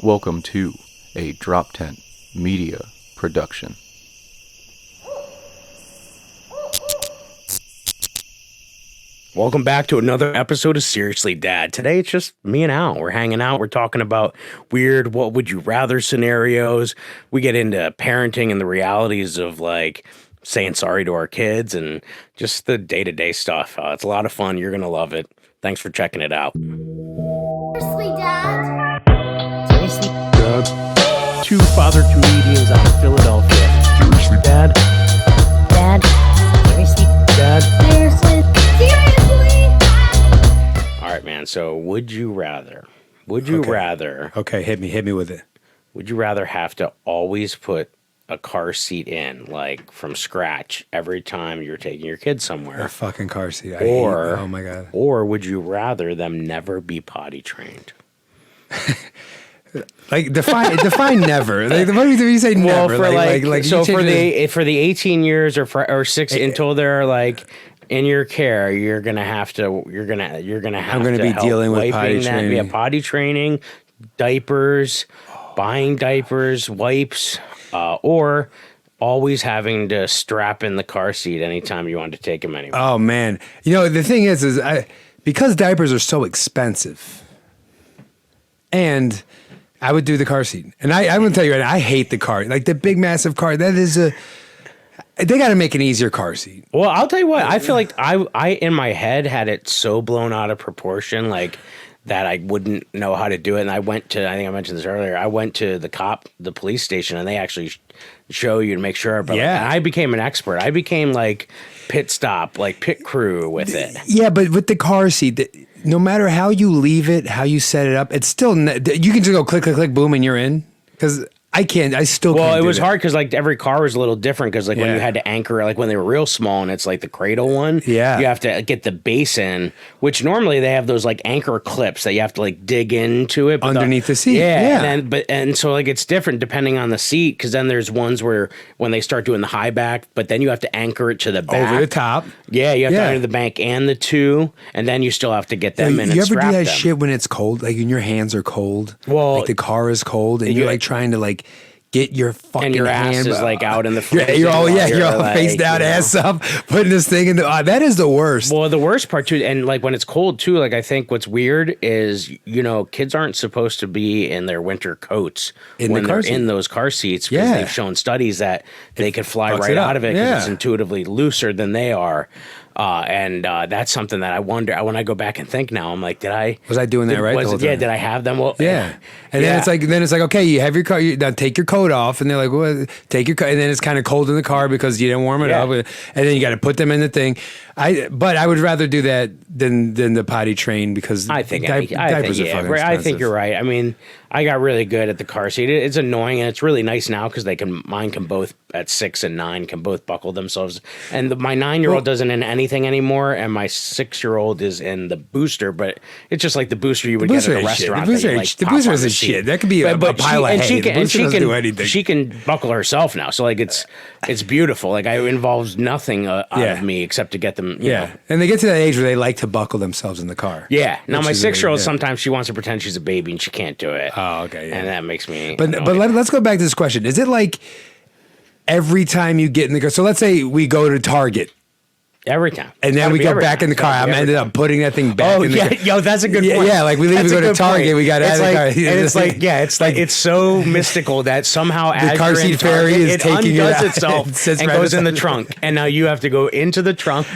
Welcome to a Drop Tent Media production. Welcome back to another episode of Seriously Dad. Today it's just me and Al. We're hanging out. We're talking about weird what would you rather scenarios. We get into parenting and the realities of like saying sorry to our kids and just the day-to-day stuff. It's a lot of fun. You're going to love it. Thanks for checking it out. Seriously, Dad? Seriously, Dad? Two father comedians out of Philadelphia. Seriously, Dad? Dad? Seriously? Dad? Seriously? All right, man. So would you rather? Okay, hit me with it. Would you rather have to always put a car seat in, like from scratch, every time you're taking your kids somewhere? A fucking car seat. Oh my God. Or would you rather them never be potty trained? Like define never. Like, what do you say never? For the 18 years or six until they're like in your care, you're gonna have to I'm gonna be dealing with potty training. Yeah, potty training, diapers, buying diapers, wipes, or always having to strap in the car seat anytime you want to take them anywhere. Oh man, you know the thing is because diapers are so expensive, and I would do the car seat. And I will tell you right now, I hate the car, like the big massive car. They got to make an easier car seat. Well, I'll tell you what. I feel like I in my head had it so blown out of proportion, like that I wouldn't know how to do it. And I think I mentioned this earlier. I went to the police station, and they actually show you to make sure. But yeah, I became an expert. I became like pit crew with it. Yeah, but with the car seat, no matter how you leave it, how you set it up, it's still you can just go click, click, click, boom, and you're in. Because I can't. I still can't. Well, it was hard because like every car was a little different. Because like when you had to anchor, like when they were real small and it's like the cradle one, you have to get the base in. Which normally they have those like anchor clips that you have to like dig into it underneath the seat. And so like it's different depending on the seat. Because then there's ones where when they start doing the high back, but then you have to anchor it to the back over the top. Yeah, you have to anchor the bank and the two, and then you still have to get them in. You and ever do that them. shit when it's cold, like when your hands are cold? Well, like the car is cold, and you're like trying to like get your fucking and your ass hand is like out in the front. You're all face down, ass up, putting this thing in the. That is the worst. Well, the worst part too, and like when it's cold too. Like I think what's weird is kids aren't supposed to be in their winter coats when they're in those car seats because they've shown studies that they could fly right out of it because it's intuitively looser than they are. And that's something that I wonder when I go back and think now. I'm like, was I doing that right? Did I have them? Well, And then it's like, okay, you have your car. Now take your coat off, and they're like, well, take your coat. And then it's kind of cold in the car because you didn't warm it up, and then you got to put them in the thing. But I would rather do that than the potty train because diapers are fucking expensive. I think you're right. I mean, I got really good at the car seat. It's annoying, and it's really nice now because mine can both at 6 and 9 can both buckle themselves. And my 9-year-old doesn't in anything anymore, and my 6-year-old is in the booster. But it's just like the booster you would get at a restaurant. The booster is shit. That could be a pile of hay. The booster doesn't do anything. She can buckle herself now, so like it's beautiful. Like it involves nothing out of me except to get them. You know. And they get to that age where they like to buckle themselves in the car. Yeah. Now my 6-year-old sometimes she wants to pretend she's a baby and she can't do it. Oh, okay. Yeah. And that makes me. But let's go back to this question. Is it like every time you get in the car? So let's say we go to Target. Every time. And then we get back in the car. I ended up putting that thing back in the car. Yo, that's a good point. Yeah, like we leave, we go to Target, we got out of the car. And it's so mystical that somehow the car seat fairy is taking you out. It undoes itself and goes in the trunk. And now you have to go into the trunk.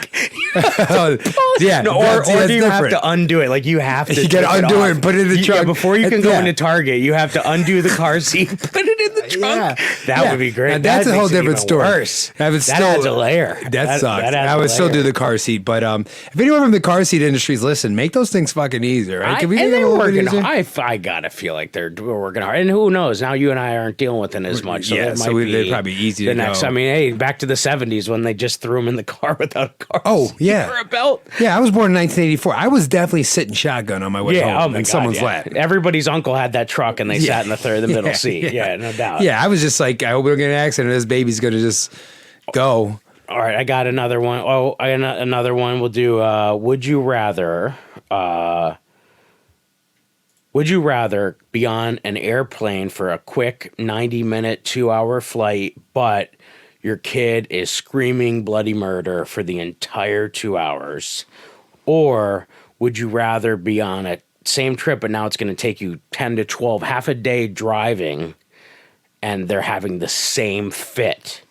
Or do you have to undo it? Like you have to. You got to undo it and put it in the trunk. Before you can go into Target, you have to undo the car seat, put it in the trunk. That would be great. Now, that's a whole different story. That adds a layer. That sucks. I would still do the car seat, but if anyone from the car seat industries listen, make those things fucking easier, right? Can we make them working hard? I gotta feel like they're working hard, and who knows? Now you and I aren't dealing with it as much, so they're probably easy to next. Go. I mean, hey, back to the '70s when they just threw them in the car without a car. Oh yeah, or a belt. Yeah, I was born in 1984. I was definitely sitting shotgun on my way home in someone's lap. Everybody's uncle had that truck, and they sat in the middle seat. Yeah, no doubt. Yeah, I was just like, I hope we don't get an accident. This baby's gonna just go. All right, I got another one. Oh, another one. We'll do. Would you rather Would you rather be on an airplane for a quick 90-minute, 2-hour flight, but your kid is screaming bloody murder for the entire 2 hours? Or would you rather be on a same trip, but now it's going to take you 10 to 12, half a day driving, and they're having the same fit?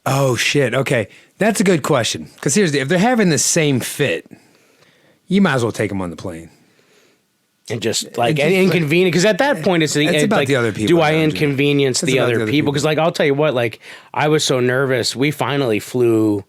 Oh, shit. Okay. That's a good question. Because here's if they're having the same fit, you might as well take them on the plane. And just like inconvenient, because at that point it's about like, the other people do I around you. inconvenience the other people? Because like I'll tell you what, like I was so nervous. We finally flew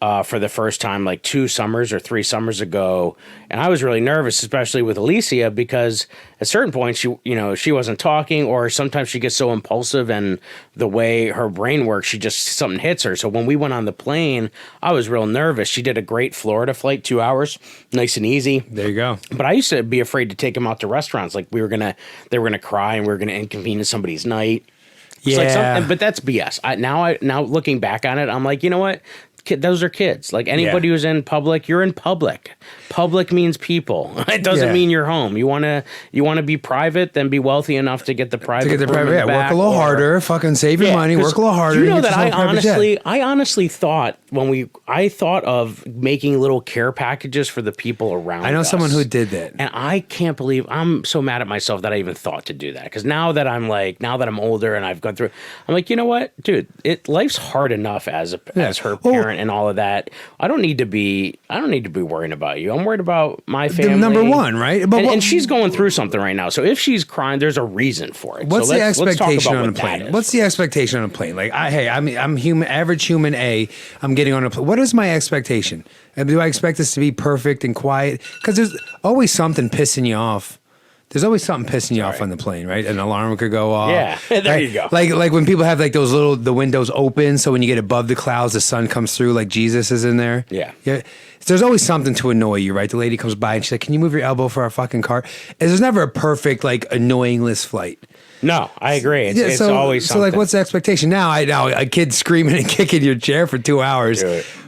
for the first time like 2 summers or 3 summers ago, and I was really nervous, especially with Alicia, because at certain points she wasn't talking, or sometimes she gets so impulsive and the way her brain works, something hits her. So when we went on the plane, I was real nervous. She did a great Florida flight, 2 hours, nice and easy. There you go. But I used to be afraid to take them out to restaurants, like they were gonna cry and we were gonna inconvenience somebody's night. Yeah, but that's BS. Now looking back on it, I'm like, you know what? Those are kids. Like anybody who's in public, you're in public. Public means people. It doesn't mean you're home. You wanna be private, then be wealthy enough to get the private. Work a little harder. Fucking save your money. Work a little harder. You know that I honestly thought I thought of making little care packages for the people around. I know us. someone who did that, and I can't believe I'm so mad at myself that I even thought to do that. Because now that I'm older and I've gone through, I'm like, you know what, dude, life's hard enough as her parent and all of that. I don't need to be worrying about you. I'm worried about my family. Number one, right? But and she's going through something right now. So if she's crying, there's a reason for it. What's the expectation on a plane? plane? What's the expectation on a plane? Like, I'm human, average human A. I'm getting on a plane. What is my expectation? Do I expect this to be perfect and quiet? Because there's always something pissing you off. There's always something pissing you off on the plane, right? An alarm could go off. Yeah, there you go. Like when people have like those the windows open, so when you get above the clouds, the sun comes through, like Jesus is in there. Yeah. There's always something to annoy you, right? The lady comes by and she's like, "Can you move your elbow for our fucking car?" And there's never a perfect, like, annoyingless flight. No, I agree. It's always something. So, like, what's the expectation? Now a kid screaming and kicking your chair for 2 hours.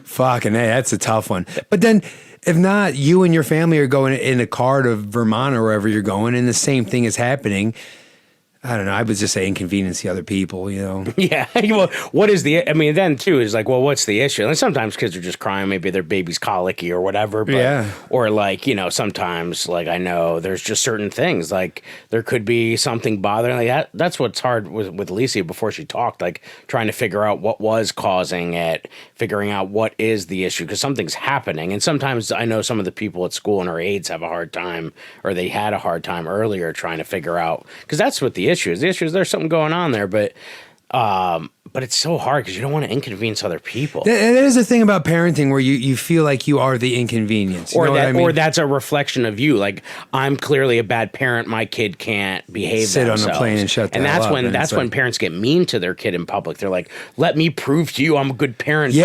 Fucking hey, that's a tough one. But then, if not, you and your family are going in a car to Vermont or wherever you're going, and the same thing is happening. I don't know. I would just say inconvenience the other people, you know? Yeah. Well, then too is like, well, what's the issue? And sometimes kids are just crying. Maybe their baby's colicky or whatever. But, or like, sometimes like I know there's just certain things like there could be something bothering like that. That's what's hard with Alicia before she talked, like trying to figure out what was causing it, figuring out what is the issue because something's happening. And sometimes I know some of the people at school and her aides have a hard time or they had a hard time earlier trying to figure out because that's what the issue is. The issue is there's something going on there, but it's so hard because you don't want to inconvenience other people. That is the thing about parenting where you feel like you are the inconvenience. Or that's a reflection of you. Like, I'm clearly a bad parent. My kid can't behave themselves. Sit on a plane and shut the hell up. And that's when parents get mean to their kid in public. They're like, let me prove to you I'm a good parent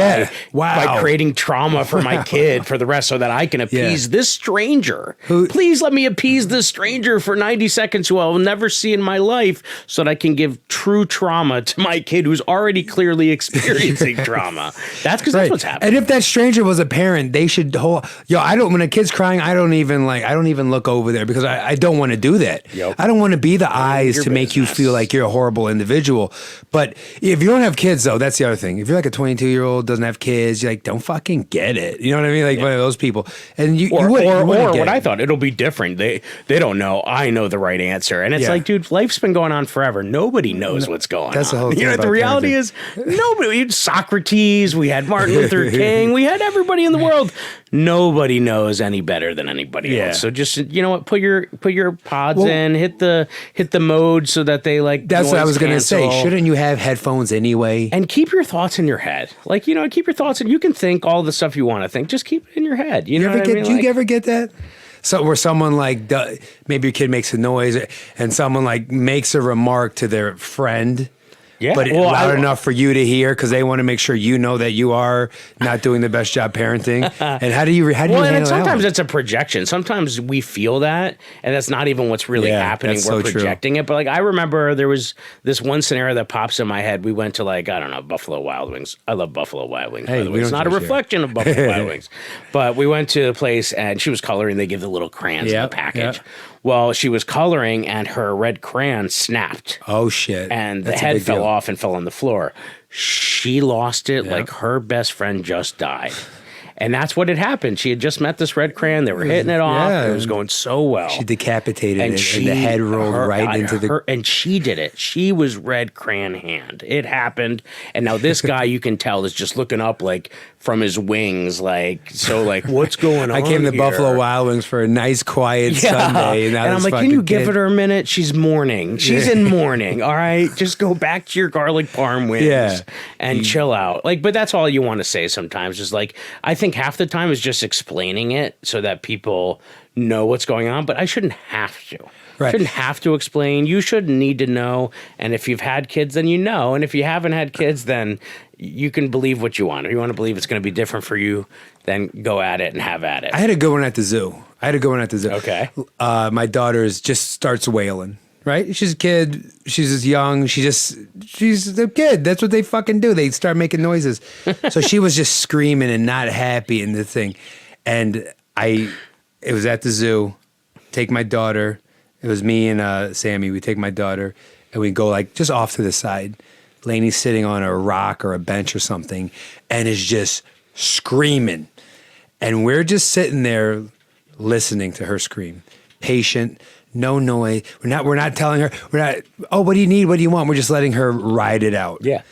by creating trauma for my kid for the rest so that I can appease this stranger. Please let me appease this stranger for 90 seconds who I'll never see in my life so that I can give true trauma to my kid who's already clearly experiencing trauma. That's because that's what's happening. And if that stranger was a parent, they should when a kid's crying, I don't even look over there because I don't want to do that. Yep. I don't want to be the eyes to make you feel like you're a horrible individual. But if you don't have kids though, that's the other thing. If you're like a 22-year-old doesn't have kids, you're like, don't fucking get it. You know what I mean? Like one of those people. And I thought it'll be different. They don't know. I know the right answer. And it's like, dude, life's been going on forever. Nobody knows what's going on. That's the whole thing. The reality is nobody. We had Socrates, we had Martin Luther King, we had everybody in the world. Nobody knows any better than anybody else. So just put your pods in, hit the mode so that they like. That's what I was gonna say. Shouldn't you have headphones anyway? And keep your thoughts in your head. Like keep your thoughts and you can think all the stuff you want to think. Just keep it in your head. You know what I mean? Do you ever get that? So where someone like maybe your kid makes a noise and someone like makes a remark to their friend. Yeah, but loud enough for you to hear because they want to make sure you know that you are not doing the best job parenting. And how do you handle that? Sometimes it's a projection. Sometimes we feel that, and that's not even what's really happening. We're projecting it. But like I remember there was this one scenario that pops in my head. We went to Buffalo Wild Wings. I love Buffalo Wild Wings. By the way, it's not a reflection of Buffalo Wild Wings, but we went to a place and she was coloring. They give the little crayons in the package. Well, she was coloring and her red crayon snapped. Oh shit! And the That's a head big fell deal. off and fell on the floor. She lost it like her best friend just died. And that's what had happened. She had just met this red crayon. They were hitting it off. Yeah. It was going so well. She decapitated it, and the head rolled right into the. And she did it. She was red crayon hand. It happened. And now this guy, you can tell, is just looking up like from his wings, like what's going on? I came to here? Buffalo Wild Wings for a nice, quiet Sunday, and I'm like, can you give it her a minute? She's mourning. She's in mourning. All right, just go back to your garlic parm wings and chill out. Like, but that's all you want to say sometimes. Is like, I think half the time is just explaining it so that people know what's going on. But I shouldn't have to. Right. Shouldn't have to explain. You shouldn't need to know. And if you've had kids, then you know. And if you haven't had kids, then you can believe what you want. If you want to believe it's going to be different for you, then go at it and have at it. I had a good one at the zoo. Okay. My daughter just starts wailing. Right? She's a kid. She's just young. She's a kid. That's what they fucking do. They start making noises. So she was just screaming and not happy in the thing. And it was at the zoo. Take my daughter. It was me and Sammy. We take my daughter and we go like just off to the side. Lainey's sitting on a rock or a bench or something and is just screaming. And we're just sitting there listening to her scream. Patient, no noise. We're not telling her, oh, what do you need? What do you want? We're just letting her ride it out. Yeah.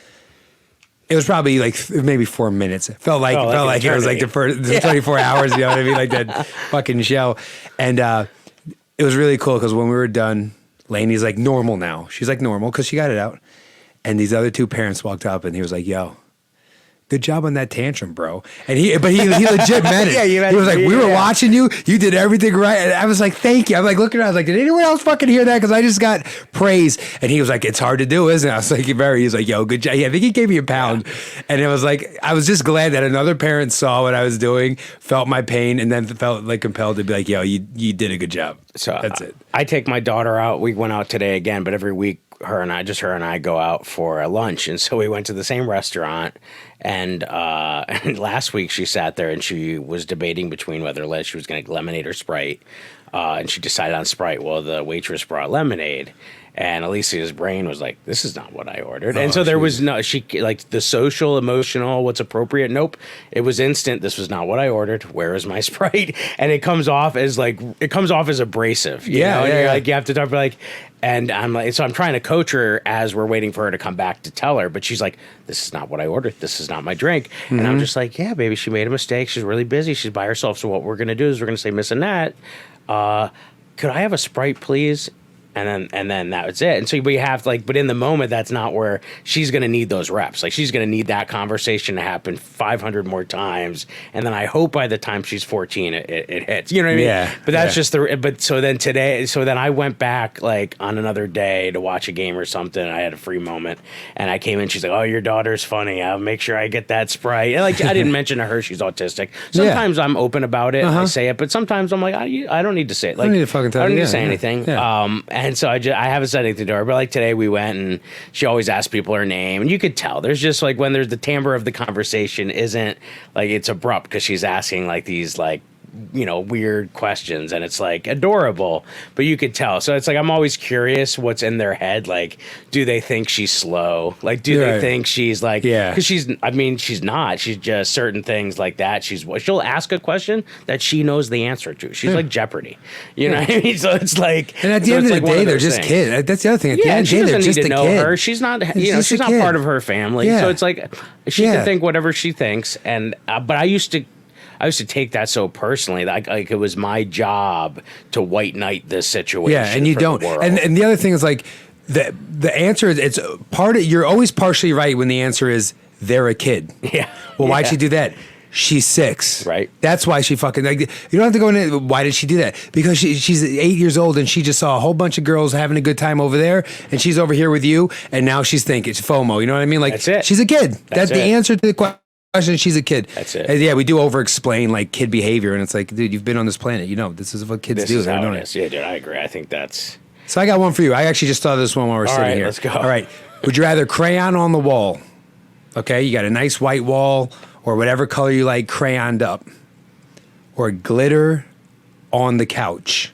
It was probably like maybe 4 minutes. It felt like it was like the first 24 hours, you know what I mean? Like that fucking show. And it was really cool because when we were done, Lainey's like normal now. She's like normal because she got it out. And these other two parents walked up and he was like, yo, good job on that tantrum, bro. And he legit meant it. He was like, we were watching you. You did everything right. And I was like, thank you. I'm like looking around. I was like, did anyone else fucking hear that? Because I just got praise. And he was like, it's hard to do, isn't it? I was like, he's like, yo, good job. Yeah, I think he gave me a pound. And it was like, I was just glad that another parent saw what I was doing, felt my pain, and then felt like compelled to be like, yo, you did a good job. So that's it. I take my daughter out. We went out today again, but every week her and I go out for a lunch. And so we went to the same restaurant. And last week she sat there and she was debating between whether she was going to lemonade or Sprite. And she decided on Sprite. Well, the waitress brought lemonade. And Alicia's brain was like, this is not what I ordered. And so there was like the social, emotional, what's appropriate. Nope. It was instant. This was not what I ordered. Where is my Sprite? And it comes off as abrasive. You know? And you're like, you have to talk like, and I'm like, so I'm trying to coach her as we're waiting for her to come back to tell her. But she's like, this is not what I ordered. This is not my drink. Mm-hmm. And I'm just like, yeah, baby, she made a mistake. She's really busy. She's by herself. So what we're going to do is we're going to say, Miss Annette, could I have a Sprite, please? And then that was it. And so we have but in the moment, that's not where she's going to need those reps. Like she's going to need that conversation to happen 500 more times. And then I hope by the time she's 14, it hits. You know what I mean? Yeah. But that's just so then I went back like on another day to watch a game or something. I had a free moment and I came in. She's like, oh, your daughter's funny. I'll make sure I get that Sprite. And I didn't mention to her she's autistic. Sometimes I'm open about it. I say it, but sometimes I'm like, I don't need to say it. Like, I don't need to fucking tell you. I don't need to say anything. Yeah. And so I haven't said anything to her, but like today we went and she always asks people her name, and you could tell there's just like when there's the timbre of the conversation isn't like it's abrupt because she's asking like these like weird questions, and it's like adorable, but you could tell. So it's like I'm always curious what's in their head. Like, do they think she's slow? Like, do they think she's like, because she's not. She's just certain things like that. She'll ask a question that she knows the answer to. She's like Jeopardy. You know what I mean? So it's like, and at the end of the day, they're just kids. That's the other thing. At the end of the day, they're just a kid. Her. She's not. She's not part of her family. So it's like she can think whatever she thinks. And but I used to take that so personally, like it was my job to white knight this situation. Yeah, and you don't. And the other thing is like the answer is it's part of. You're always partially right when the answer is they're a kid. Yeah. Well, why'd she do that? She's 6. Right. That's why she fucking you don't have to go into why did she do that? Because she's 8 years old and she just saw a whole bunch of girls having a good time over there and she's over here with you and now she's thinking it's FOMO. You know what I mean? Like that's it. She's a kid. That's the answer to the question. She's a kid. That's it. And yeah, we do over-explain like kid behavior, and it's like, dude, you've been on this planet. This is what kids do. This is how it is. Yeah, dude, I agree. I think that's. So I got one for you. I actually just thought of this one while we're sitting here. Let's go. All right. Would you rather crayon on the wall? Okay, you got a nice white wall or whatever color you like, crayoned up, or glitter on the couch?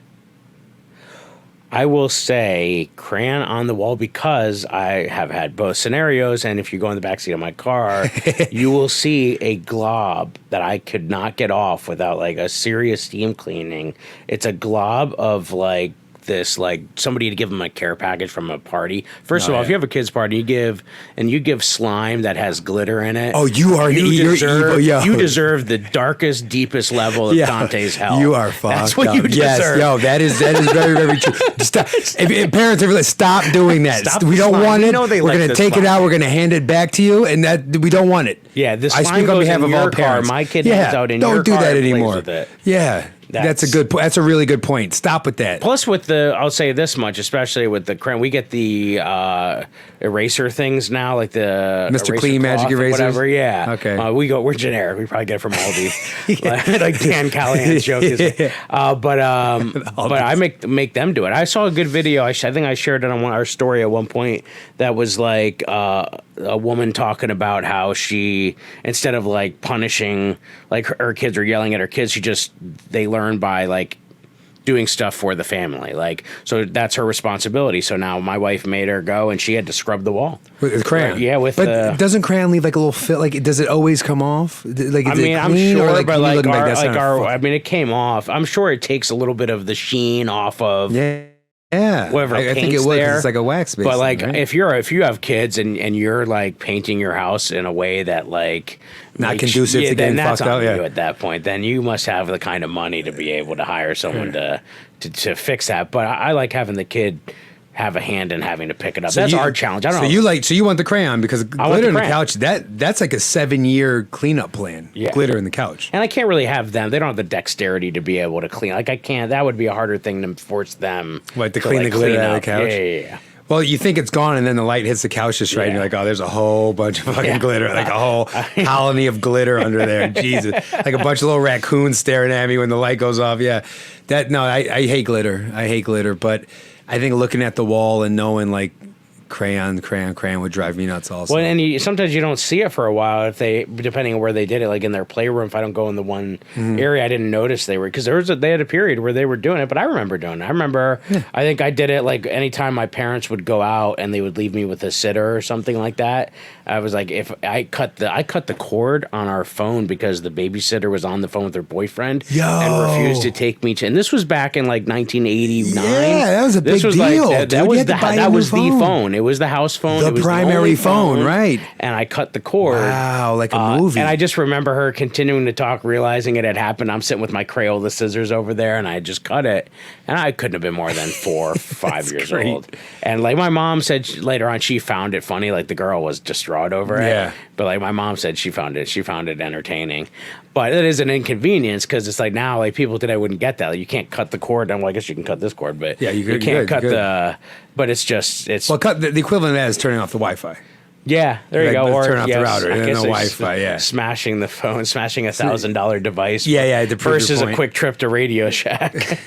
I will say crayon on the wall because I have had both scenarios. And if you go in the backseat of my car, you will see a glob that I could not get off without like a serious steam cleaning. It's a glob of like this, like somebody to give them a care package from a party. First of all, if you have a kids party, you give slime that has glitter in it. Oh, you are you're evil. Yo. You deserve the darkest, deepest level of Dante's hell. You are fucked. That's what you deserve. Yes, yo, that is very, very true. Stop. If parents are really stop doing that. Stop we don't slime. want it. You know they We're like gonna the take it slime. out. We're gonna hand it back to you, and that we don't want it. Yeah, this I slime speak on goes behalf in of your all car. parents. My kid hangs out in don't your do car that and plays anymore. with it. Yeah. That's a good point. That's a really good point. Stop with that. Plus, I'll say this much, especially with the crayon, we get the eraser things now, like the Mr. eraser Clean cloth Magic or Erasers? whatever. Yeah. Okay. We're generic. We probably get it from Aldi, like Dan Callahan's joke is. But I make them do it. I saw a good video. I think I shared it on our story at one point. That was like a woman talking about how she, instead of like punishing, like her kids or yelling at her kids, they learn by like doing stuff for the family. Like, so that's her responsibility. So now my wife made her go and she had to scrub the wall. With crayon? Yeah, But doesn't crayon leave like a little fit? Like, does it always come off? Like, I is mean, it I'm clean, or, sure, like, but you like looking our, that's not I mean, it came off. I'm sure it takes a little bit of the sheen off of. Yeah, whatever I think it paint's would. 'Cause there. It's like a wax base. But like, right? if you have kids and you're like painting your house in a way that like Not makes- conducive to then getting that's fucked on up, yeah. you at that point. Then you must have the kind of money to be able to hire someone to fix that. But I like having the kid have a hand in having to pick it up. That's our challenge. I don't know. So you want the crayon because glitter in the crayon. couch. That's like a 7-year cleanup plan. Yeah. Glitter in the couch. And I can't really have them. They don't have the dexterity to be able to clean. Like I can't. That would be a harder thing to force them. What, to clean the glitter out of the couch? Yeah. Well, you think it's gone, and then the light hits the couch just right, and you're like, oh, there's a whole bunch of fucking glitter, like a whole colony of glitter under there. Jesus. Like a bunch of little raccoons staring at me when the light goes off. Yeah. I hate glitter. I hate glitter. But I think looking at the wall and knowing, like, crayon would drive me nuts also. Well, and sometimes you don't see it for a while depending on where they did it, like in their playroom. If I don't go in the one area, I didn't notice they were, because they had a period where they were doing it, but I remember doing it. I remember, I think I did it like anytime my parents would go out and they would leave me with a sitter or something like that. I was like, if I cut the cord on our phone because the babysitter was on the phone with her boyfriend and refused to take me to, and this was back in like 1989. Yeah, that was a big deal. That was the phone. It was the house phone. The It was primary the only phone, right. And I cut the cord. Wow, like a movie. And I just remember her continuing to talk, realizing it had happened. I'm sitting with my Crayola scissors over there, and I had just cut it. And I couldn't have been more than 4 or 5 years great. old. And like my mom said later on, she found it funny. Like the girl was distraught over it. Yeah. But like my mom said, she found it entertaining. But it is an inconvenience because it's like now, like people today wouldn't get that. Like, you can't cut the cord. Well, I guess you can cut this cord, but Yeah, you can't cut could. But it's Well, the equivalent of that is turning off the Wi-Fi. yeah, there you Like, go. let's Or turn off the router I and then guess the it's Wi-Fi, yeah. smashing the phone, smashing $1,000 device. Yeah, to prove your versus a point. quick trip to Radio Shack.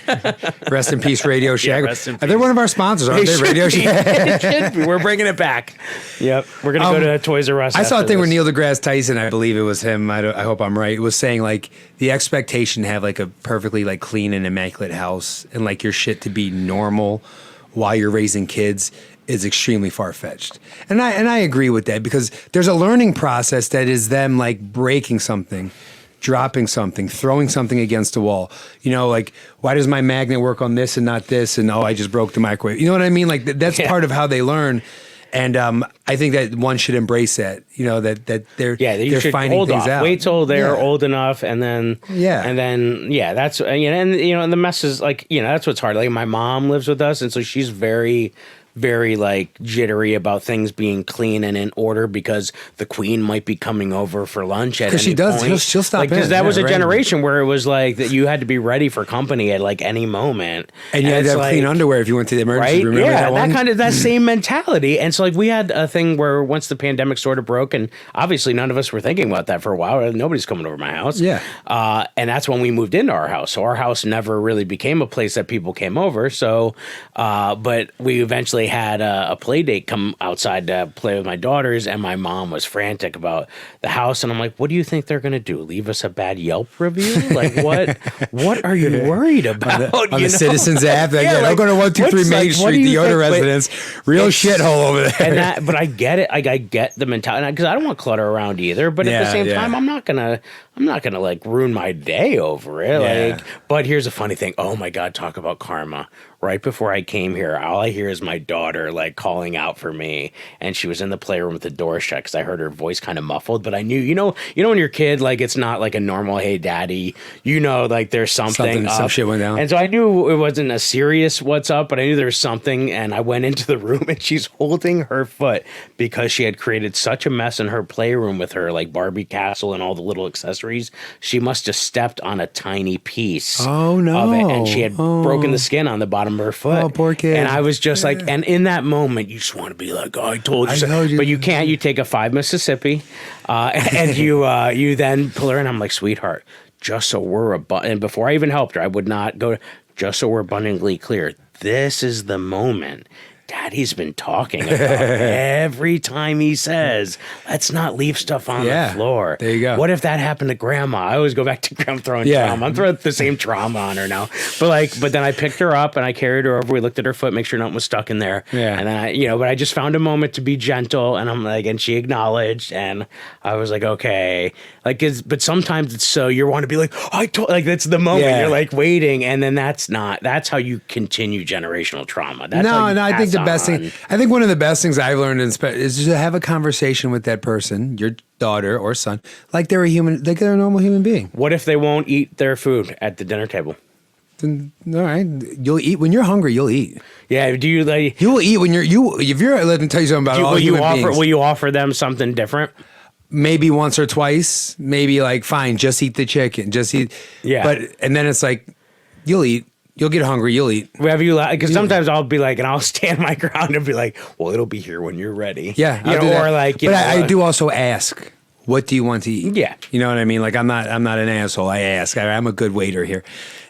Rest in peace, Radio Shack. rest in Are they one of our sponsors? Aren't they? Radio Shack. It should be. We're bringing it back. Yep, we're gonna go to Toys R Us. I saw a after thing where this. Neil deGrasse Tyson, I believe it was him. I hope I'm right. Was saying like the expectation to have like a perfectly like clean and immaculate house and like your shit to be normal while you're raising kids is extremely far-fetched. And I agree with that because there's a learning process that is them like breaking something, dropping something, throwing something against a wall. You know, like, why does my magnet work on this and not this? And I just broke the microwave. You know what I mean? Like that's part of how they learn. And I think that one should embrace that. You know, that they're you should finding hold things off. out. Wait till they're old enough, and then that's and the mess is like that's what's hard. Like my mom lives with us, and so she's very like jittery about things being clean and in order because the queen might be coming over for lunch at any she does. point. She'll stop because in. that was a right. generation where it was like that you had to be ready for company at like any moment, And you had to have clean underwear if you went to the emergency room. Right? Remember Yeah, that one? kind of that same mentality. And so like we had a thing where once the pandemic sort of broke, and obviously none of us were thinking about that for a while. Nobody's coming over my house. Yeah. And that's when we moved into our house. So our house never really became a place that people came over. So, but we eventually actually had a play date come outside to play with my daughters, and my mom was frantic about the house. And I'm like, what do you think they're going to do? Leave us a bad Yelp review? Like, what are you worried about? On the Citizens app, don't go to 123 Main Street, the Yoder residence. Real shithole over there. But I get it. I get the mentality, because I don't want clutter around either. But at the same time, I'm not gonna like ruin my day over it. Yeah. Like, but here's a funny thing. Oh my God, talk about karma. Right before I came here, all I hear is my daughter like calling out for me, and she was in the playroom with the door shut because I heard her voice kind of muffled. But I knew, you know, when you're a kid, like it's not like a normal "Hey, Daddy," you know, like there's something up. Some shit went down. And so I knew it wasn't a serious "what's up," but I knew there was something. And I went into the room, and she's holding her foot because she had created such a mess in her playroom with her like Barbie castle and all the little accessories. She must have stepped on a tiny piece Oh no! of it, and she had broken the skin on the bottom of her foot. Oh, poor kid. And I was just like, and in that moment, you just want to be like, oh, I told you so. But you can't. You take a 5 Mississippi, and you then pull her in. I'm like, sweetheart, just so we're and before I even helped her, I would not go. Just so we're abundantly clear, this is the moment Daddy's been talking about every time he says, let's not leave stuff on the floor. There you go. What if that happened to Grandma? I always go back to Grandma throwing trauma. I'm throwing the same trauma on her now. But then I picked her up and I carried her over. We looked at her foot, make sure nothing was stuck in there. Yeah. And then but I just found a moment to be gentle, and I'm like, and she acknowledged, and I was like, okay. But sometimes it's so you want to be like, that's the moment. Yeah. You're like waiting, and then that's how you continue generational trauma. That's I think the best thing. I think one of the best things I've learned is to have a conversation with that person, your daughter or son, like they're a normal human being. What if they won't eat their food at the dinner table? Then, all right, you'll eat when you're hungry. You'll eat. Yeah. Do you like? You will eat when if you're. Let me tell you something about all human beings. Will you offer them something different? Maybe once or twice. Maybe like, fine, just eat the chicken. Just eat. Yeah. And then it's like, you'll eat. You'll get hungry. You'll eat. Because sometimes I'll be like, and I'll stand my ground and be like, well, it'll be here when you're ready. Yeah. I do also ask, what do you want to eat? Yeah. You know what I mean? Like I'm not an asshole. I ask. I'm a good waiter here.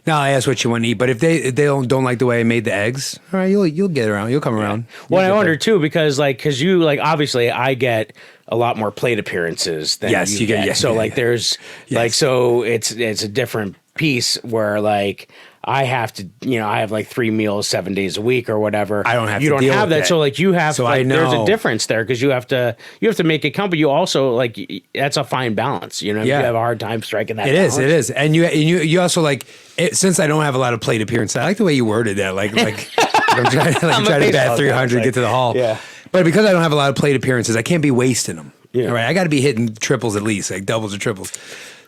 Now I ask what you want to eat. But if they don't like the way I made the eggs, all right, you'll get around. You'll come around. Well, I wonder too, because you obviously I get a lot more plate appearances than you get. Yes, so there's so it's a different piece where I have to, I have 3 meals 7 days a week or whatever. I don't have. You to don't deal have with that. So you have. So I know there's a difference there because you have to make it count. But you also that's a fine balance. You have a hard time striking that. It is, and you also since I don't have a lot of plate appearances. I like the way you worded that. I'm trying to bat 300, get to the hall. Yeah. But because I don't have a lot of plate appearances, I can't be wasting them. Yeah. All right, I got to be hitting triples at least, like doubles or triples.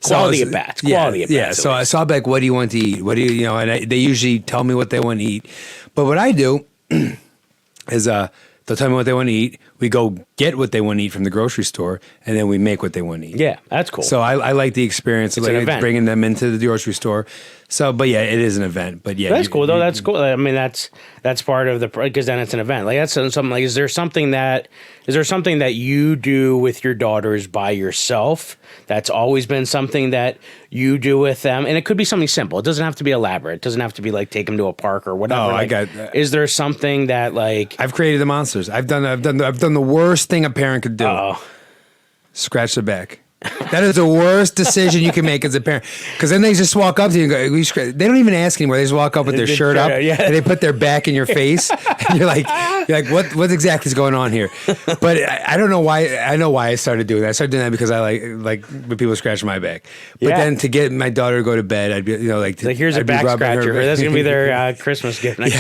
Quality of bats. Yeah. So I'll be like, what do you want to eat? What do you, and they usually tell me what they want to eat. But what I do is they'll tell me what they want to eat. We go get what they want to eat from the grocery store, and then we make what they want to eat. Yeah, that's cool. So I like the experience of bringing them into the grocery store. So, but yeah, it is an event. But yeah, that's cool though. That's cool. I mean, that's part of because then it's an event. That's something is there something that you do with your daughters by yourself? That's always been something that you do with them, and it could be something simple. It doesn't have to be elaborate. It doesn't have to be take them to a park or whatever. Oh, I got that. Is there something that I've created the monsters. I've done the worst thing a parent could do. Scratch their back. That is the worst decision you can make as a parent. Because then they just walk up to you and go, they don't even ask anymore. They just walk up with their shirt up and they put their back in your face. And you're like, what exactly is going on here? But I don't know why. I know why I started doing that. I started doing that because I like when people scratch my back. But then to get my daughter to go to bed, I'd be, here's a back scratcher. That's going to be their Christmas gift next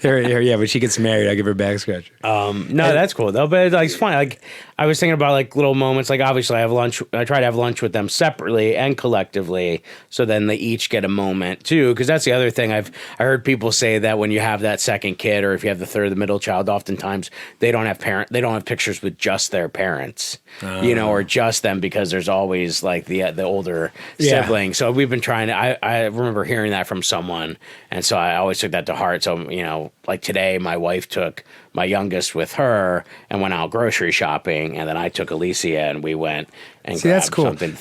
year. Yeah, when she gets married, I give her a back scratcher. That's cool though. But it's funny. I was thinking about little moments. Obviously, I have lunch. I try to have lunch with them separately and collectively, so then they each get a moment too. Because that's the other thing I heard people say that when you have that second kid, or if you have the third, the middle child, oftentimes they don't have pictures with just their parents, or just them because there's always the older sibling. So we've been trying to. I remember hearing that from someone, and so I always took that to heart. So today, my wife took my youngest with her and went out grocery shopping, and then I took Alicia and we went and grabbed that's cool. something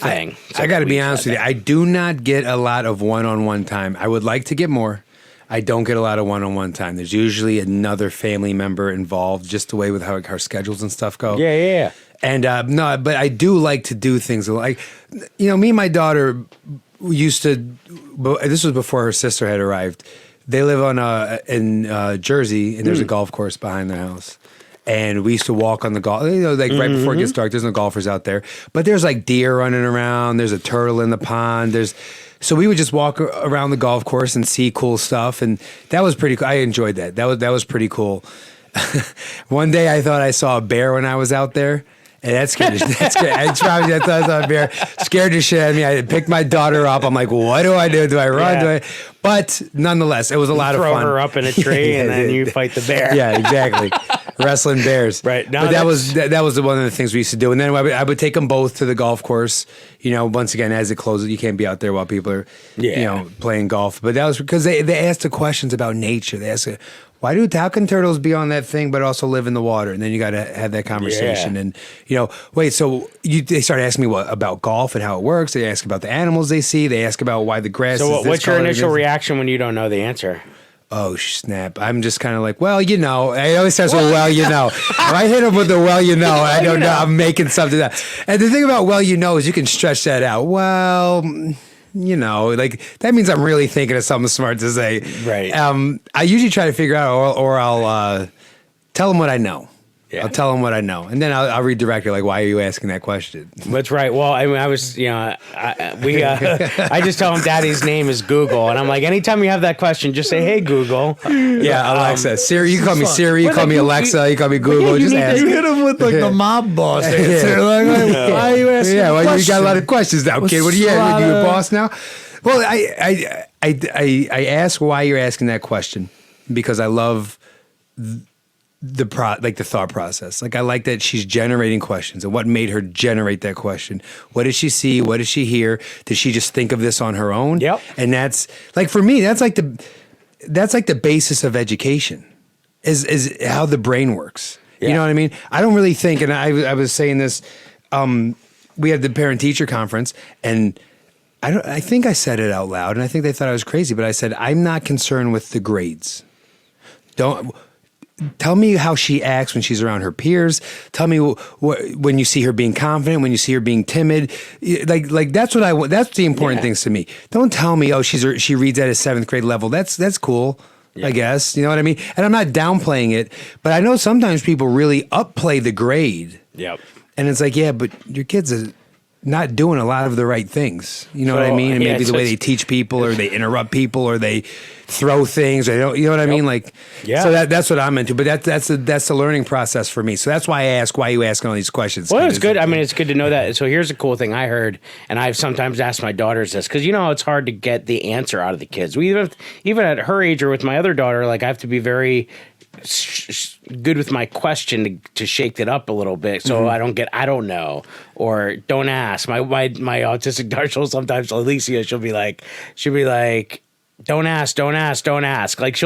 I got to be honest with you. I do not get a lot of one-on-one time. I would like to get more. I don't get a lot of one-on-one time. There's usually another family member involved, just the way with how our schedules and stuff go. Yeah. And no, but I do like to do things like, me and my daughter used to. This was before her sister had arrived. They live in Jersey, and there's a golf course behind their house. And we used to walk on the golf, like right before it gets dark. There's no golfers out there, but there's like deer running around. There's a turtle in the pond. So we would just walk around the golf course and see cool stuff, and that was pretty cool. I enjoyed that. That was pretty cool. One day I thought I saw a bear when I was out there. And that's good. That's good. I thought I saw a bear. Scared the shit out of me. I picked my daughter up. I'm like, what do I do? Do I run? Yeah. But nonetheless, it was a lot of fun. Throw her up in a tree and then you fight the bear. Yeah, exactly. Wrestling bears. Right. No, but that was one of the things we used to do. And then I would take them both to the golf course. Once again, as it closes, you can't be out there while people are, playing golf. But that was because they asked the questions about nature. They asked, how can turtles be on that thing but also live in the water? And then you got to have that conversation. Yeah. And they start asking me about golf and how it works. They ask about the animals they see. They ask about why the grass. So is what's your initial reaction when you don't know the answer? Oh, snap. I'm just kind of like, I always start with, If I hit him with the I don't know. I'm making something up. And the thing about is you can stretch that out. That means I'm really thinking of something smart to say. Right. I usually try to figure out, or I'll tell them what I know. Yeah. I'll tell them what I know, and then I'll redirect it. Like, why are you asking that question? That's right. Well, I mean, I was, I just tell him Daddy's name is Google, and I'm like, anytime you have that question, just say, "Hey, Google." Yeah, Alexa, Siri. You can call me Siri. You call me Alexa. You call me Google. Just ask. You hit him with like the mob boss answer. Why are you asking? Yeah, well, you got a lot of questions now, kid. What are you a boss now? Well, I ask why you're asking that question because I love the thought process. Like I like that she's generating questions and what made her generate that question. What did she see? What did she hear? Did she just think of this on her own? Yep. And that's like for me, that's like the basis of education is how the brain works. Yeah. You know what I mean? I don't really think, and I was saying this, we had the parent teacher conference and I think I said it out loud and I think they thought I was crazy, but I said, I'm not concerned with the grades. Tell me how she acts when she's around her peers. Tell me when you see her being confident, when you see her being timid. Like that's what I want. That's the important things to me. Don't tell me, she reads at a 7th grade level. That's cool, I guess. You know what I mean? And I'm not downplaying it, but I know sometimes people really upplay the grade. Yep. And it's like, yeah, but your kids are not doing a lot of the right things. You know what I mean? And maybe the way they teach people or they interrupt people or they throw things. Or you know what I mean? Like, so that's what I'm into. But that's the learning process for me. So that's why I ask, why are you asking all these questions? Well, it's good. I mean, it's good to know that. So here's a cool thing I heard, and I've sometimes asked my daughters this, because it's hard to get the answer out of the kids. Even at her age or with my other daughter, like I have to be very good with my question to shake it up a little bit, so I don't know or don't ask. My autistic daughter sometimes Alicia, she'll be like don't ask. Like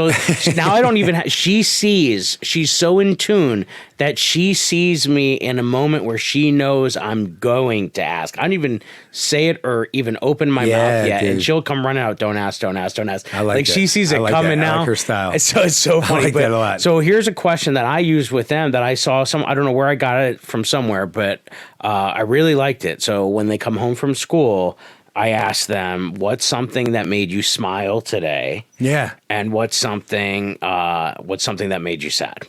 now I don't even she's so in tune that she sees me in a moment where she knows I'm going to ask. I don't even say it or even open my mouth yet. Dude. And she'll come running out. Don't ask. I like she sees it coming now. I like her style. So it's so funny. I like that a lot. So here's a question that I used with them that I saw I don't know where I got it from somewhere, but I really liked it. So when they come home from school, I asked them, what's something that made you smile today? Yeah. And what's something that made you sad?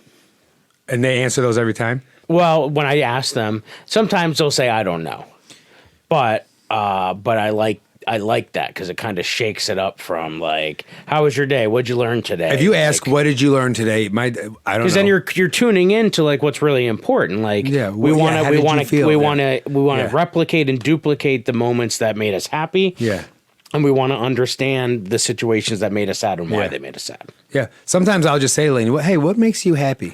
And they answer those every time? Well, when I ask them, sometimes they'll say, I don't know. But I like that because it kind of shakes it up from like, how was your day? What'd you learn today? If you ask, what did you learn today? I don't know. Because then you're tuning into like what's really important. Like we want to replicate and duplicate the moments that made us happy. Yeah. And we want to understand the situations that made us sad and why they made us sad. Yeah. Sometimes I'll just say to Lainey, hey, what makes you happy?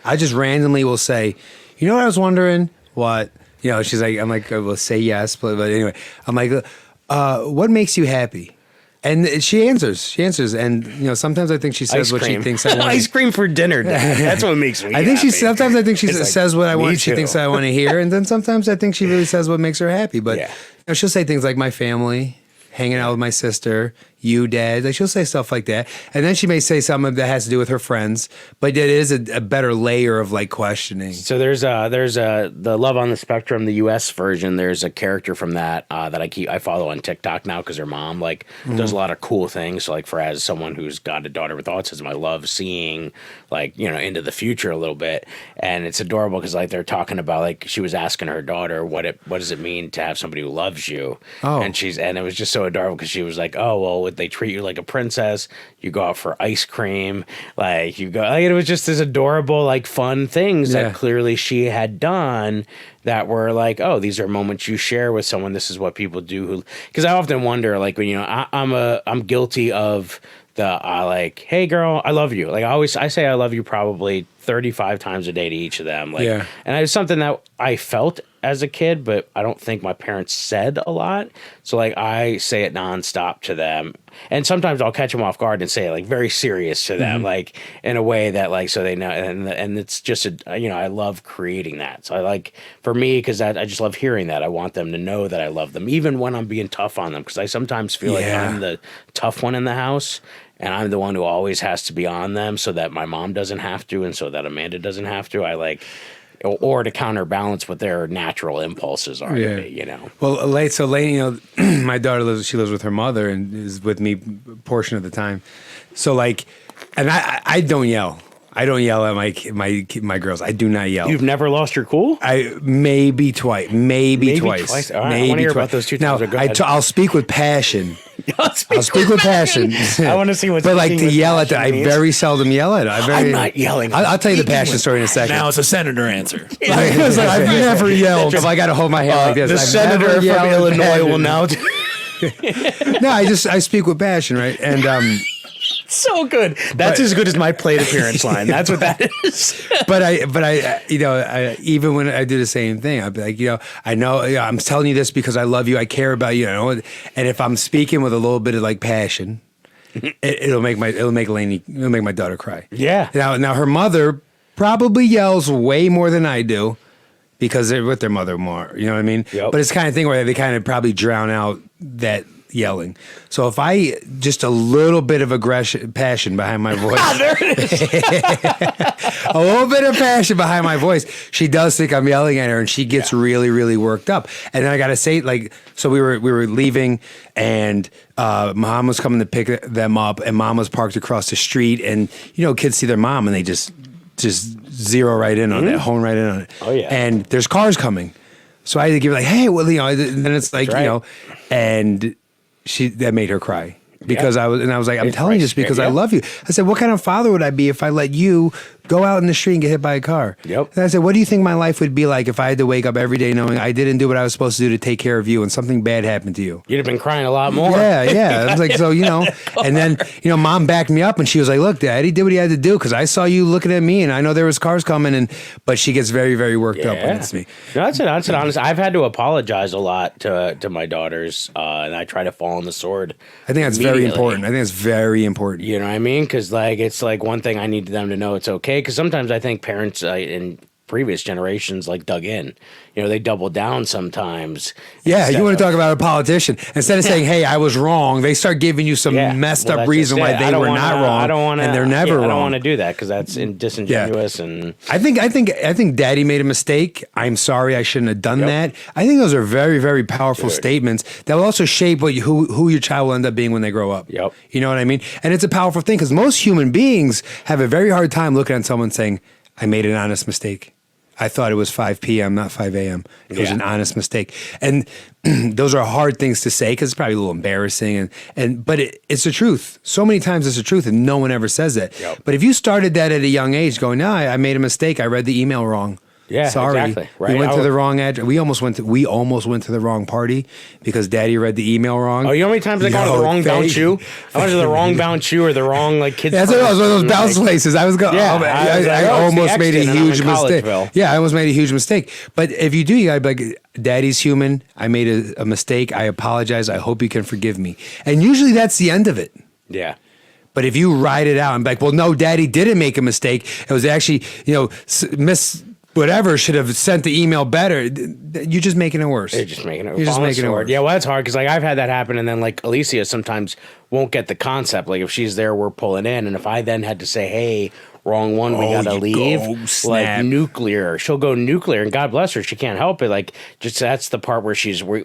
I just randomly will say, you know what I was wondering? What? She's like, I'm like, well, say yes. But anyway, I'm like, what makes you happy? And she answers. And, sometimes I think she says what she thinks I want. Ice cream for dinner, Dad. That's what makes me happy. Sometimes I think she says what I want. She thinks I want to hear. And then sometimes I think she really says what makes her happy. But she'll say things like my family, hanging out with my sister, you, Dad. Like she'll say stuff like that, and then she may say something that has to do with her friends. But it is a better layer of like questioning. So there's the Love on the Spectrum, the U.S. version. There's a character from that that I follow on TikTok now because her mom does a lot of cool things. So like as someone who's got a daughter with autism, I love seeing into the future a little bit, and it's adorable because like they're talking about like she was asking her daughter what does it mean to have somebody who loves you, and it was just so adorable because she was like, oh well, would they treat you like a princess? You go out for ice cream, like you go. Like, it was just this adorable like fun things that clearly she had done that were like, oh, these are moments you share with someone. This is what people do. Because I often wonder, like when I'm guilty of the like, hey girl, I love you. Like I say I love you probably 35 times a day to each of them. Like, and it's something that I felt as a kid, but I don't think my parents said a lot. So like I say it nonstop to them, and sometimes I'll catch them off guard and say it like very serious to them, like in a way that like so they know. And it's just I love creating that. So I like for me because I just love hearing that. I want them to know that I love them, even when I'm being tough on them, because I sometimes feel like I'm the tough one in the house. And I'm the one who always has to be on them so that my mom doesn't have to and so that Amanda doesn't have to. I like, or to counterbalance what their natural impulses are to be, Well, Lane, my daughter lives with her mother and is with me a portion of the time. So like, and I don't yell. I don't yell at my girls. I do not yell. You've never lost your cool? Maybe twice. Maybe twice. All right, I want to hear about those 2 times. Now, I'll speak with passion. I'll speak with passion. I want to see what's. But like to yell at them, I very seldom yell at them. I'm not yelling. I'll tell you the passion story in a second. Now it's a senator answer. I've never yelled. If I got to hold my hand like this, the senator from Illinois will now. No, I speak with passion, right? And so good. That's as good as my plate appearance line. That's what that is. but I even when I do the same thing, I'll be like, I know I'm telling you this because I love you. I care about you. And if I'm speaking with a little bit of like passion, it'll make my daughter cry. Yeah. Now her mother probably yells way more than I do because they're with their mother more. You know what I mean? Yep. But it's the kind of thing where they kind of probably drown out that yelling. So if I just a little bit of passion behind my voice, there it is. a little bit of passion behind my voice, she does think I'm yelling at her, and she gets really, really worked up. And then I gotta say, like, so we were leaving, and Mom was coming to pick them up, and Mom was parked across the street, and kids see their mom, and they just zero right in on it, hone right in on it. Oh yeah. And there's cars coming, so I had to give her like, hey, well, and then it's like, and that made her cry because I was like, I'm telling you this because I love you. I said, what kind of father would I be if I let you go out in the street and get hit by a car? Yep. And I said, what do you think my life would be like if I had to wake up every day knowing I didn't do what I was supposed to do to take care of you and something bad happened to you? You'd have been crying a lot more. Yeah. I was like, so, and then, Mom backed me up and she was like, look, Daddy did what he had to do because I saw you looking at me and I know there was cars coming but she gets very, very worked up when it's me. No, that's honest. I've had to apologize a lot to my daughters and I try to fall on the sword. I think that's very important. I think it's very important. You know what I mean? Because like it's like one thing I need them to know it's okay. Because sometimes I think parents in previous generations like dug in. They double down sometimes. Yeah, you want to talk about a politician. Instead of saying, hey, I was wrong, they start giving you some messed up reason why they were not wrong. I don't want to, and they're never wrong. I don't want to do that because that's disingenuous. And I think Daddy made a mistake. I'm sorry, I shouldn't have done that. I think those are very, very powerful statements that will also shape who your child will end up being when they grow up. Yep. You know what I mean? And it's a powerful thing because most human beings have a very hard time looking at someone saying, I made an honest mistake. I thought it was 5 p.m., not 5 a.m. It was an honest mistake. And those are hard things to say because it's probably a little embarrassing. But it's the truth. So many times it's the truth and no one ever says that. Yep. But if you started that at a young age going, no, I made a mistake. I read the email wrong. Yeah, sorry. exactly. Right. We went to the wrong address. We almost went to the wrong party because Daddy read the email wrong. Oh, you know how many times I got to the wrong bound shoe? I went to the wrong bound shoe or the wrong kids. Yeah, it was one of those bounce places. I was going. Yeah, I almost made a huge mistake. Yeah, I almost made a huge mistake. But if you do, you gotta be like, Daddy's human. I made a mistake. I apologize. I hope you can forgive me. And usually that's the end of it. Yeah. But if you ride it out and be like, well, no, Daddy didn't make a mistake. It was actually, whatever should have sent the email better. You're just making it worse. They're just making it. You're just making it worse. Yeah, well, that's hard because like I've had that happen, and then like Alicia sometimes won't get the concept. Like if she's there, we're pulling in, and if I then had to say, "Hey, wrong one, we gotta leave," like nuclear, she'll go nuclear, and God bless her, she can't help it. Like just that's the part where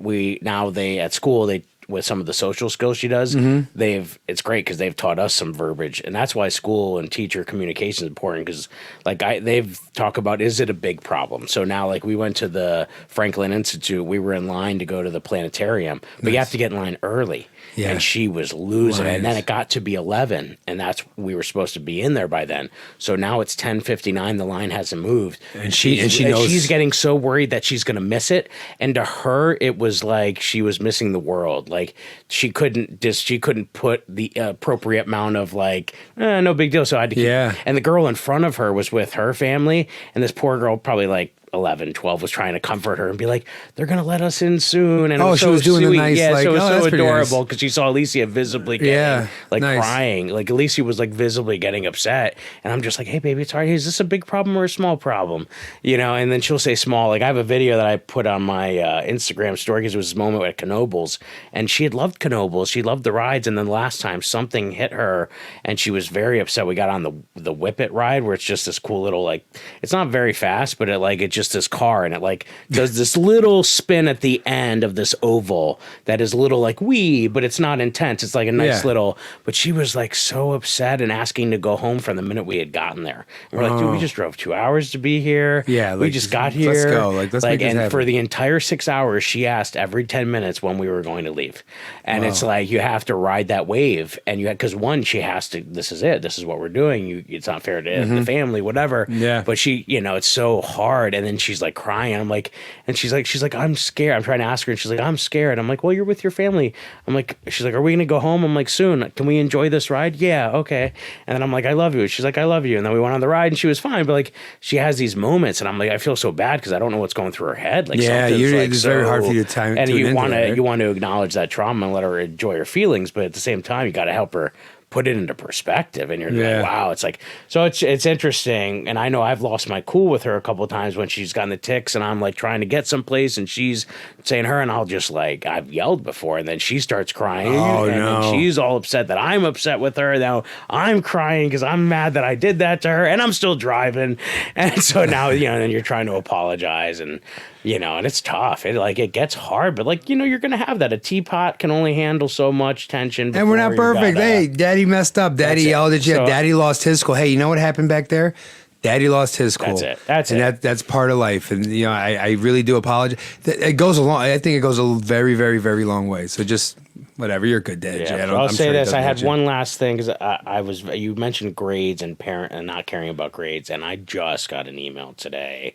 we now they at school they. With some of the social skills she does, it's great because they've taught us some verbiage, and that's why school and teacher communication is important. Because like they've talked about, is it a big problem? So now like we went to the Franklin Institute, we were in line to go to the planetarium, but you have to get in line early. Yeah. And she was losing it. And then it got to be 11, and we were supposed to be in there by then. So now it's 10:59. The line hasn't moved, and she knows. She's getting so worried that she's going to miss it. And to her, it was like she was missing the world. Like she couldn't put the appropriate amount of like no big deal. So I had to keep. Yeah. And the girl in front of her was with her family, and this poor girl probably like 11, 12 was trying to comfort her and be like, they're going to let us in soon. And it was she so was doing sweet. the nice, yeah, like, so it was so that's pretty adorable nice. because she saw Alicia visibly getting, crying. Like Alicia was like visibly getting upset. And I'm just like, hey, baby, it's all right. Is this a big problem or a small problem? You know, and then she'll say small. Like I have a video that I put on my Instagram story because it was this moment at Knoebels. And she had loved Knoebels. She loved the rides. And then last time something hit her and she was very upset. We got on the Whip It ride where it's just this cool little, like, it's not very fast, but it's just this car and it like does this little spin at the end of this oval that is a little like but it's not intense. It's like a nice little, but she was like so upset and asking to go home from the minute we had gotten there. And we're like, dude, we just drove 2 hours to be here. Yeah. We just got here. Let's go. Like, let's make this and happen. for the entire 6 hours, she asked every 10 minutes when we were going to leave. And it's like, you have to ride that wave and because one, she has to, this is it. This is what we're doing. It's not fair to the family, whatever. Yeah. But she, it's so hard. And then she's like crying. I'm like, and she's like, I'm scared. I'm trying to ask her, and she's like, I'm scared. I'm like, well, you're with your family. I'm like, she's like, are we gonna go home? I'm like, soon. Can we enjoy this ride? Yeah, okay. And then I'm like, I love you. She's like, I love you. And then we went on the ride, and she was fine. But like, she has these moments, and I'm like, I feel so bad because I don't know what's going through her head. Like, yeah, it's very hard for you to time. And you want to you want to acknowledge that trauma and let her enjoy her feelings, but at the same time, you got to help her put it into perspective, and you're like, wow, it's like, so it's interesting. And I know I've lost my cool with her a couple of times when she's gotten the tics and I'm like trying to get someplace and she's saying her, and I'll just like, I've yelled before, and then she starts crying then she's all upset that I'm upset with her. Now I'm crying because I'm mad that I did that to her, and I'm still driving. And so now, then you're trying to apologize, and and it's tough. It gets hard, but you're going to have that. A teapot can only handle so much tension. And we're not perfect. Hey, daddy messed up. Daddy yelled at you. So, daddy lost his cool. Hey, you know what happened back there? Daddy lost his cool. That's it. That's part of life. And, I really do apologize. It goes along. I think it goes a very, very, very long way. So just whatever. You're a good dad, Jay. I'll say this. I had one last thing because you mentioned grades and not caring about grades. And I just got an email today.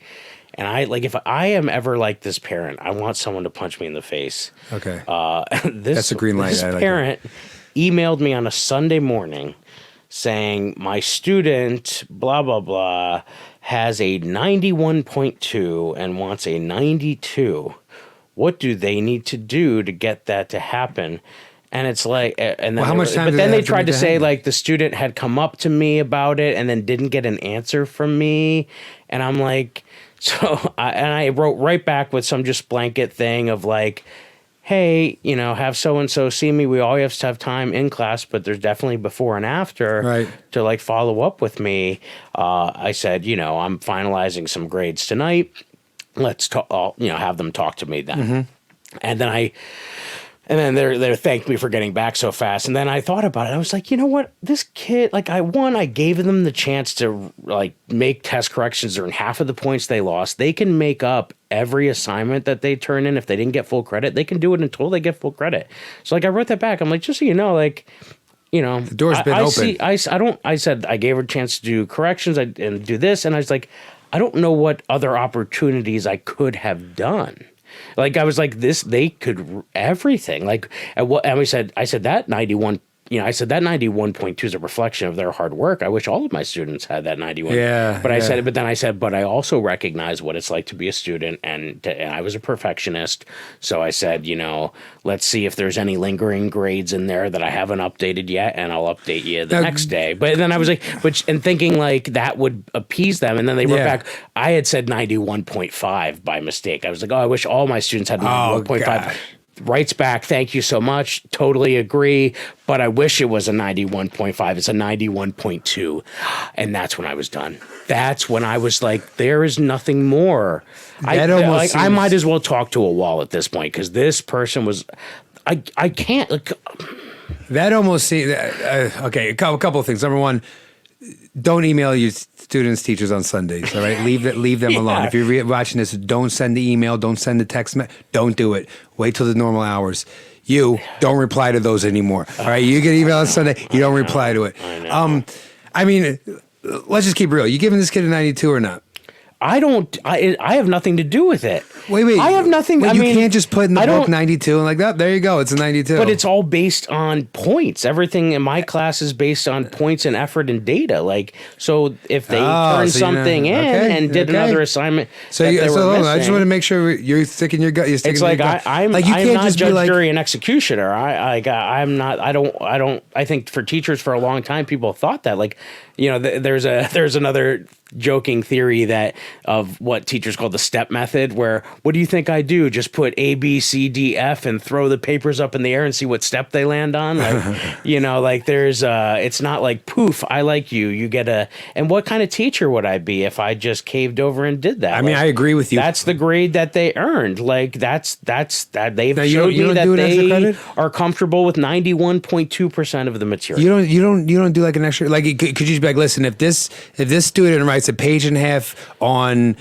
And if I am ever like this parent, I want someone to punch me in the face. Okay. That's a green light. This parent emailed me on a Sunday morning saying, my student, blah, blah, blah, has a 91.2 and wants a 92. What do they need to do to get that to happen? And it's like, and then, how much time but do then they they have to tried make to that say happen? like the student had come up to me about it and then didn't get an answer from me. And I'm like, I wrote right back with some just blanket thing of like, hey, have so-and-so see me. We always have time in class, but there's definitely before and after to like follow up with me. I said, I'm finalizing some grades tonight. Let's talk, have them talk to me then. And then they thanked me for getting back so fast. And then I thought about it. I was like, you know what? This kid, I gave them the chance to make test corrections during half of the points they lost. They can make up every assignment that they turn in. If they didn't get full credit, they can do it until they get full credit. So I wrote that back. I'm like, just so you know, the door's been open. I said I gave her a chance to do corrections and do this. And I was like, I don't know what other opportunities I could have done. I was like this, they could everything. And I said that 91 I said that 91.2 is a reflection of their hard work. I wish all of my students had that 91. Yeah, But yeah. I said, but I also recognize what it's like to be a student, and I was a perfectionist. So I said, let's see if there's any lingering grades in there that I haven't updated yet, and I'll update you the next day. But then I was like, and thinking like that would appease them, and then they wrote Yeah. back. I had said 91.5 by mistake. I was like, oh, I wish all my students had 91.5. gosh. Writes back, thank you so much. Totally agree. But I wish it was a 91.5. It's a 91.2. And that's when I was done. That's when I was like, there is nothing more. I seems- might as well talk to a wall at this point because this person was, I can't. That almost seems okay. A couple of things. Number one, don't email your students, teachers on Sundays. All right, leave them alone. If you're watching this, don't send the email. Don't send the text. Don't do it. Wait till the normal hours. You don't reply to those anymore. All right, you get email on Sunday. You don't reply to it. I mean, let's just keep it real. You giving this kid a 92 or not? I have nothing to do with it. Wait. I have nothing. Well, I you mean, can't just put in the I book don't- 92 and like that. There you go. It's a 92. But it's all based on points. Everything in my class is based on points and effort and data. Like, so if they turned so you're not- something in okay, and did okay. another assignment, So, that they were hold on. I just missing- want to make sure you're sticking your gut. You're sticking It's to like your gut. I'm like you I'm can't not just judge, be like, jury, and executioner. I'm not. I don't. I think for teachers for a long time, people thought that. Like, there's another joking theory that of what teachers call the step method, where what do you think I do? Just put A, B, C, D, F, and throw the papers up in the air and see what step they land on. Like, like there's it's not like poof, I like you. You get a. And what kind of teacher would I be if I just caved over and did that? I mean, I agree with you. That's the grade that they earned. Like that's that they've Now, you showed don't- you me don't that do it as a they credit? are comfortable with 91.2% of the material. You don't do like an extra like could you just be like, listen, if this student writes a page and a half on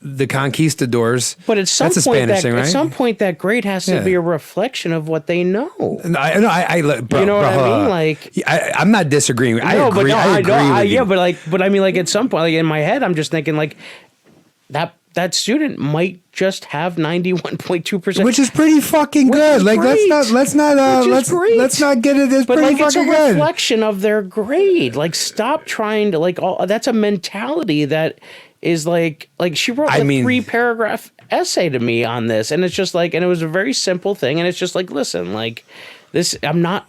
the conquistadors, But at some that's a point, Spanish thing, right? at some point, that grade has to Yeah. be a reflection of what they know. I bro, You know what bro, I mean? Like, I'm not disagreeing. I no, agree. but no, I agree know. with you. Yeah, but I mean, like at some point, like in my head, I'm just thinking like that student might just have 91.2%, which is pretty fucking Which good. is Like great. let's not let's not get it. It's But pretty like it's a fucking good. reflection of their grade. Like stop trying to like all that's a mentality that is like she wrote I a mean- 3-paragraph essay to me on this, and it's just like, and it was a very simple thing, and it's just like, listen, like this, I'm not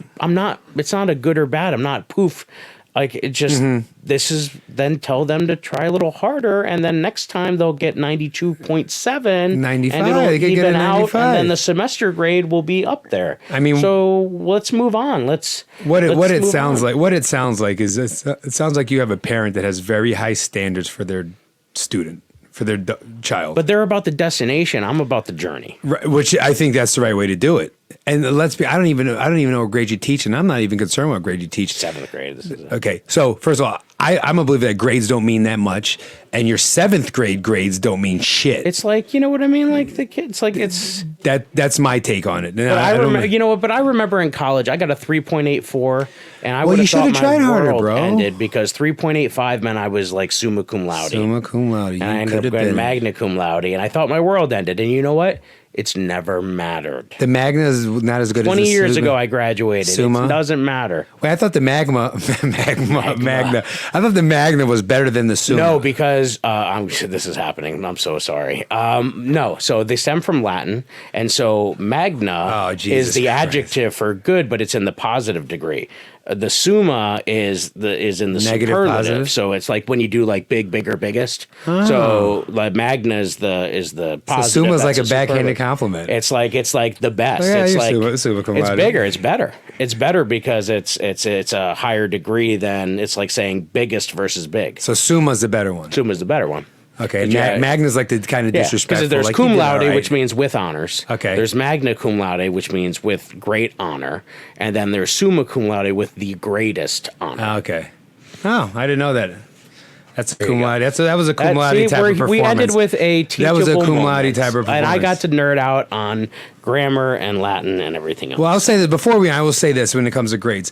it's not a good or bad. I'm not poof. Like it just this is then tell them to try a little harder, and then next time they'll get 92.7, 95, and it'll they could get a even out, 95. and then the semester grade will be up there. I mean, so let's move on. What it move sounds on. like. What it sounds like is it sounds like you have a parent that has very high standards for their student, for their child. But they're about the destination. I'm about the journey. Right, which I think that's the right way to do it. And let's be, I don't even know what grade you teach, and I'm not even concerned what grade you teach. 7th grade. This is it. Okay, so first of all, I'm a believer that grades don't mean that much, and your 7th grade grades don't mean shit. It's like, you know what I mean? Like the kids, like it's. That's my take on it. But I remember, you know what? But I remember in college, I got a 3.84, and I Well, would you have should thought have my tried harder, world bro. ended because 3.85 meant I was like summa cum laude. Summa cum laude. You And I ended could up have getting been. magna cum laude, and I thought my world ended. And you know what? It's never mattered. The Magna is not as good 20 as the years Summa. ago, I graduated. Summa? It doesn't matter. Wait, I thought the Magna. I thought the Magna was better than the Summa. No, because this is happening. I'm so sorry. No, so they stem from Latin, and so magna Oh, Jesus is the Christ. adjective for good, but it's in the positive degree. The summa is in the Negative superlative. positive? So it's like when you do like big, bigger, biggest. So like magna is the positive. summa's that's like a backhanded superlative. compliment. It's like the best. Oh, yeah, it's you're like summa cum it's laude. bigger. It's better. It's better because it's a higher degree than it's like saying biggest versus big. So Summa's the better one. Summa is the better one. Okay, Yeah. Magna's like the kind of disrespectful. Because there's like, cum you did all laude, right. which means with honors. Okay. There's magna cum laude, which means with great honor, and then there's summa cum laude with the greatest honor. Okay. Oh, I didn't know that. That's a cum you go. laude. That was a cum laude See, type of performance. we ended with a teachable That was a cum laude moment, type of and I got performance. to nerd out on grammar and Latin and everything else. Well, I'll say that I will say this when it comes to grades.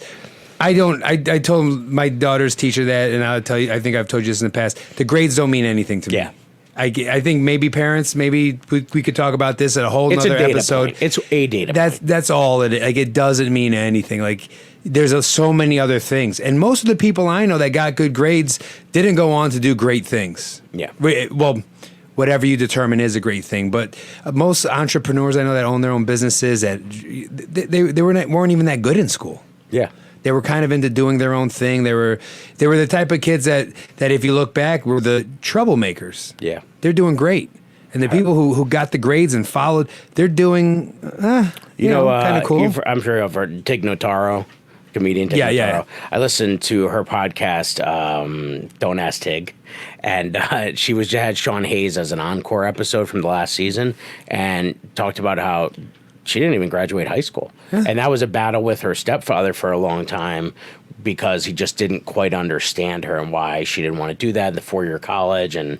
I told my daughter's teacher that, and I'll tell you, I think I've told you this in the past. The grades don't mean anything to me. Yeah. I think maybe parents, maybe we could talk about this at a whole it's nother a data episode. point. It's a data point. That's all it is. Like, it doesn't mean anything. Like, there's so many other things. And most of the people I know that got good grades didn't go on to do great things. Yeah. Well, whatever you determine is a great thing. But most entrepreneurs I know that own their own businesses, that they weren't even that good in school. Yeah. They were kind of into doing their own thing. They were the type of kids that if you look back were the troublemakers. Yeah. They're doing great. And the people who got the grades and followed, they're doing, kind of cool. I'm sure you've heard Tig Notaro, comedian Tig Notaro. Yeah. I listened to her podcast, Don't Ask Tig, and she had Sean Hayes as an encore episode from the last season, and talked about how she didn't even graduate high school. Yeah. And that was a battle with her stepfather for a long time, because he just didn't quite understand her and why she didn't want to do that in the 4-year college, and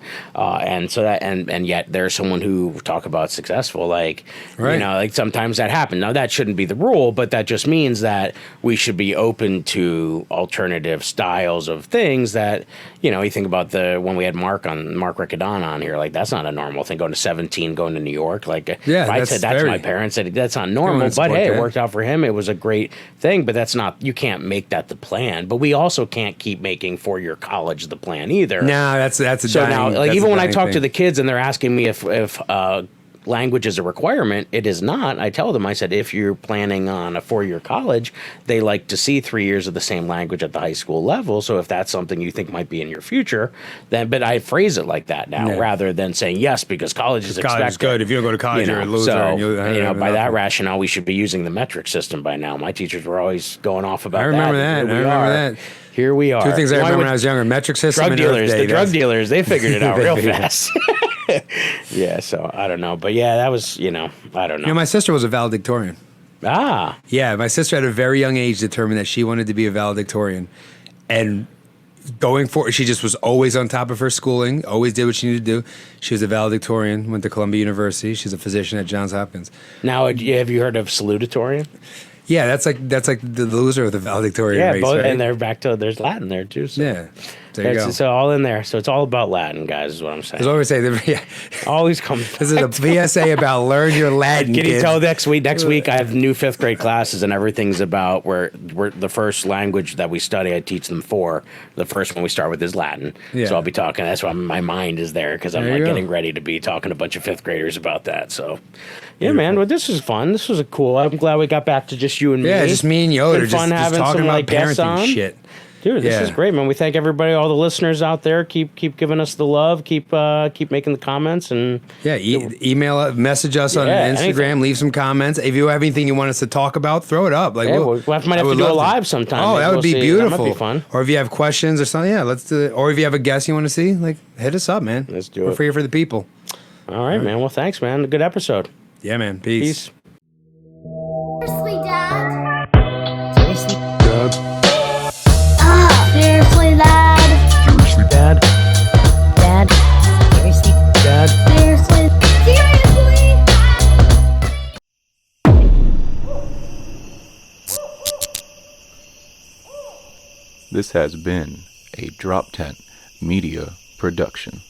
yet there's someone who talk about successful, like right. Like sometimes that happens. Now that shouldn't be the rule, but that just means that we should be open to alternative styles of things. That you think about when we had Mark Riccadon on here, like that's not a normal thing. Going to 17, going to New York, like if I said that to my parents, said that's not normal, but hey, it worked out for him. It was a great thing, but that's not. You can't make that the plan. But we also can't keep making 4-year college the plan either. No, that's a so dying, now, like that's even a when I dying talk thing. to the kids and they're asking me if language is a requirement, it is not. I tell them, I said, if you're planning on a 4-year college, they like to see 3 years of the same language at the high school level. So if that's something you think might be in your future, then, but I phrase it like that now, rather than saying yes, because college is expected. College is good. If you don't go to college, you're a loser. So, by that rationale, we should be using the metric system by now. My teachers were always going off about that. I remember that. Here we are. Two things I remember when I was younger: metric system. Drug dealers. The drug dealers. They figured it out real fast. Yeah. So I don't know, but yeah, that was I don't know. My sister was a valedictorian. Ah. Yeah, my sister at a very young age determined that she wanted to be a valedictorian, and going forward, she just was always on top of her schooling. Always did what she needed to do. She was a valedictorian. Went to Columbia University. She's a physician at Johns Hopkins. Now, have you heard of salutatorian? Yeah, that's like the loser of the valedictorian race, both, right? and they're back to there's Latin there too. So. Yeah, there you go. It's all in there. So it's all about Latin, guys. Is what I'm saying. That's what we say. Always comes. This is a PSA about learn your Latin. Can you tell next week? Next week I have new 5th grade classes, and everything's about where the first language that we study. I teach them the first one we start with is Latin. Yeah. So I'll be talking. That's why my mind is there, because I'm getting ready to be talking to a bunch of 5th graders about that. So. Yeah, man. Well, this was fun. This was cool. I'm glad we got back to just you and me. Yeah, just me and Yoda. It's been fun having talking some about guests parenting on. shit. Dude, this is great, man. We thank everybody, all the listeners out there. Keep giving us the love. Keep making the comments, and email, message us on Instagram. Anything. Leave some comments. If you have anything you want us to talk about, throw it up. Like we might have to do a live sometime. Oh, that would be beautiful. That might be fun. Or if you have questions or something, let's do it. Or if you have a guest you want to see, like hit us up, man. Let's do it. We're free for the people. All right, man. Well, thanks, man. A good episode. Yeah, man. Peace. Seriously, Dad? Seriously, Seriously, Dad? seriously, Dad. Dad? Seriously? Dad. Seriously? Seriously? This has been a Drop Tent Media production.